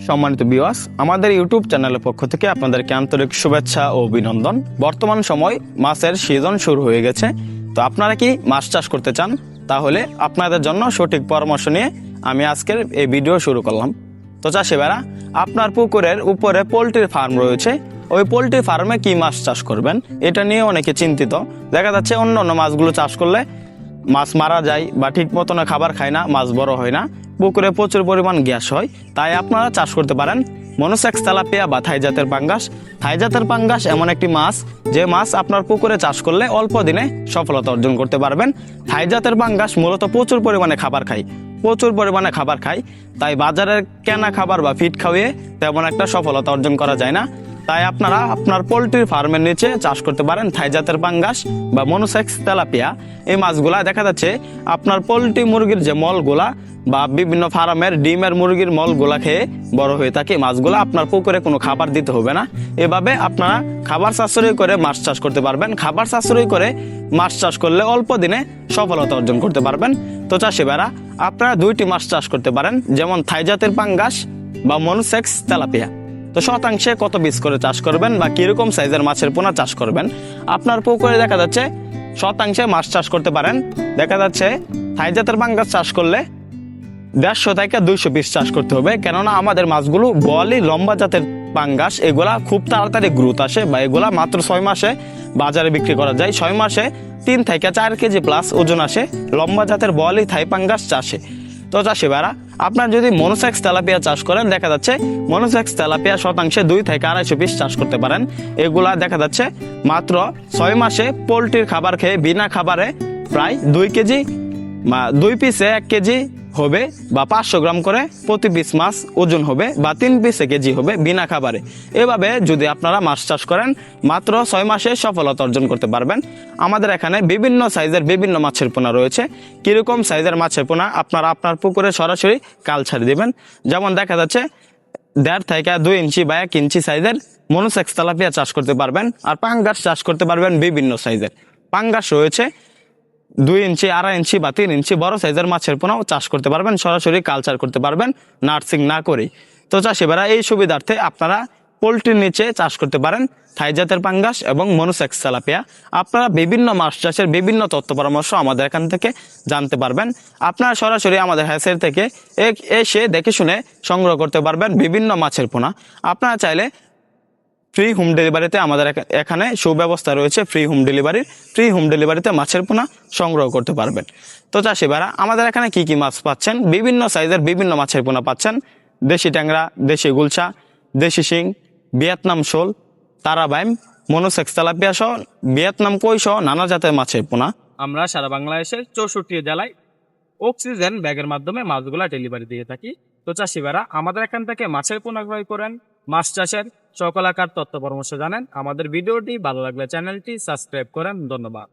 সম্মানিত ভিউয়ার্স, আমাদের ইউটিউব চ্যানেলের পক্ষ থেকে আপনাদেরকে আন্তরিক শুভেচ্ছা ও অভিনন্দন। বর্তমান সময় মাছের সিজন শুরু হয়ে গেছে। তো আপনারা কি মাছ চাষ করতে চান? তাহলে আপনাদের জন্য সঠিক পরামর্শ নিয়ে আমি আজকের এই ভিডিও শুরু করলাম। তো চাষি ভাইরা, আপনার পুকুরের উপরে পোলট্রির ফার্ম রয়েছে, ওই পোলট্রি ফার্মে কি মাছ চাষ করবেন এটা নিয়ে অনেকে চিন্তিত। দেখা যাচ্ছে অন্য অন্য মাছগুলো চাষ করলে মাছ মারা যায় বা ঠিক মতন খাবার খায় না, মাছ বড় হয় না, পুকুরে প্রচুর পরিমাণ গ্যাস হয়। তাই আপনারা চাষ করতে পারেন মনোসেক্স তেলাপিয়া বা থাই জাতের পাঙ্গাস। থাই জাতের পাঙ্গাস এমন একটি মাছ, যে মাছ আপনার পুকুরে চাষ করলে অল্প দিনে সফলতা অর্জন করতে পারবেন। থাই জাতের পাঙ্গাস মূলত প্রচুর পরিমাণে খাবার খায়, তাই বাজারের কেনা খাবার বা ফিড খাওয়িয়ে তেমন একটা সফলতা অর্জন করা যায় না। তাই আপনারা আপনার পোলট্রির ফার্মের নিচে চাষ করতে পারেন থাই জাতের পাঙ্গাস বা মনোসেক্স তেলাপিয়া। এই মাছগুলা দেখা যাচ্ছে আপনার পোলট্রি মুরগির যে মলগুলা বা বিভিন্ন ফার্মের ডিমের মুরগির মলগুলা খেয়ে বড় হয়ে থাকে। মাছগুলা আপনার পুকুরে কোনো খাবার দিতে হবে না। এভাবে আপনারা খাবার সাশ্রয় করে মাছ চাষ করতে পারবেন। খাবার সাশ্রয় করে মাছ চাষ করলে অল্প দিনে সফলতা অর্জন করতে পারবেন। তো চাষি ভাইরা, আপনারা দুইটি মাছ চাষ করতে পারেন, যেমন থাই জাতের পাঙ্গাস বা মনোসেক্স তেলাপিয়া। তো শতাংশে কত পিস করে চাষ করবেন বা কিরকম সাইজের মাছের পোনা চাষ করবেন? আপনার পুকুরে দেখা যাচ্ছে শতাংশে মাছ চাষ করতে পারেন। দেখা যাচ্ছে থাই জাতের পাঙ্গাস চাষ করলে 150 থেকে 200 পিস চাষ করতে হবে, কেননা আমাদের মাছগুলো বলি লম্বা জাতের পাঙ্গাস, এগুলা খুব তাড়াতাড়ি গ্রোথ আসে বা এগুলা মাত্র 6 মাসে বাজারে বিক্রি করা যায়। 6 মাসে 3 থেকে 4 কেজি প্লাস ওজন আসে লম্বা জাতের বলি থাই পাঙ্গাস চাষে। তো চাষি ভাইরা, আপনার যদি মনোসেক্স তেলাপিয়া চাষ করেন, দেখা যাচ্ছে মনোসেক্স তেলাপিয়া শতাংশে 2 থেকে 250 পিস চাষ করতে পারেন। এগুলা দেখা যাচ্ছে মাত্র 6 মাসে পোলট্রির খাবার খেয়ে বিনা খাবারে প্রায় 2 কেজি, 2 পিসে 1 কেজি হবে বা 500 গ্রাম করে প্রতি পিস মাছ ওজন হবে বা 3 পিসে কেজি হবে বিনা খাবারে। এভাবে যদি আপনারা মাছ চাষ করেন, মাত্র 6 মাসে সফলতা অর্জন করতে পারবেন। আমাদের এখানে বিভিন্ন সাইজের বিভিন্ন মাছের পোনা রয়েছে। কিরকম সাইজের মাছের পোনা আপনারা আপনার পুকুরে সরাসরি কাল ছাড়ি দেবেন। যেমন দেখা যাচ্ছে 1.5 থেকে 2 ইঞ্চি বা 1 ইঞ্চি সাইজের মনোসেক্স তেলাপিয়া চাষ করতে পারবেন। আর পাঙ্গাস চাষ করতে পারবেন বিভিন্ন সাইজের। পাঙ্গাস রয়েছে 2 ইঞ্চি, 2.5 ইঞ্চি বা 3 ইঞ্চি বড় সাইজের মাছের পোনাও চাষ করতে পারবেন, সরাসরি কালচার করতে পারবেন নার্সিং না করেই। তো চাষি ভাইরা, এই সুবিধার্থে আপনারা পোলট্রির নিচে চাষ করতে পারেন থাই জাতের পাঙ্গাস এবং মনোসেক্স তেলাপিয়া। আপনারা বিভিন্ন মাছ চাষের বিভিন্ন তথ্য পরামর্শ আমাদের এখান থেকে জানতে পারবেন। আপনারা সরাসরি আমাদের হ্যাচারি থেকে এসে দেখে শুনে সংগ্রহ করতে পারবেন বিভিন্ন মাছের পোনা। আপনারা চাইলে ফ্রি হোম ডেলিভারিতে আমাদের এখানে সুব্যবস্থা রয়েছে। ফ্রি হোম ডেলিভারিতে মাছের পোনা সংগ্রহ করতে পারবেন। তো চাষি ভাইরা, আমাদের এখানে কি কি মাছ পাচ্ছেন? বিভিন্ন সাইজের বিভিন্ন মাছের পোনা পাচ্ছেন। দেশি ট্যাংরা, দেশি গুলশা, দেশি শিং, ভিয়েতনাম শোল, তারাবাইম, মনোসেক্স তেলাপিয়া সহ ভিয়েতনাম কই সহ নানা জাতের মাছের পোনা আমরা সারা বাংলাদেশের 64 জেলায় অক্সিজেন ব্যাগের মাধ্যমে মাছগুলা ডেলিভারি দিয়ে থাকি। তো চাষি ভাইরা, আমাদের এখান থেকে মাছের পোনা ক্রয় করেন, মাছ চাষের সকল আকার তথ্য পরামর্শ জানেন। আমাদের ভিডিওটি ভালো লাগলে চ্যানেলটি সাবস্ক্রাইব করেন। ধন্যবাদ।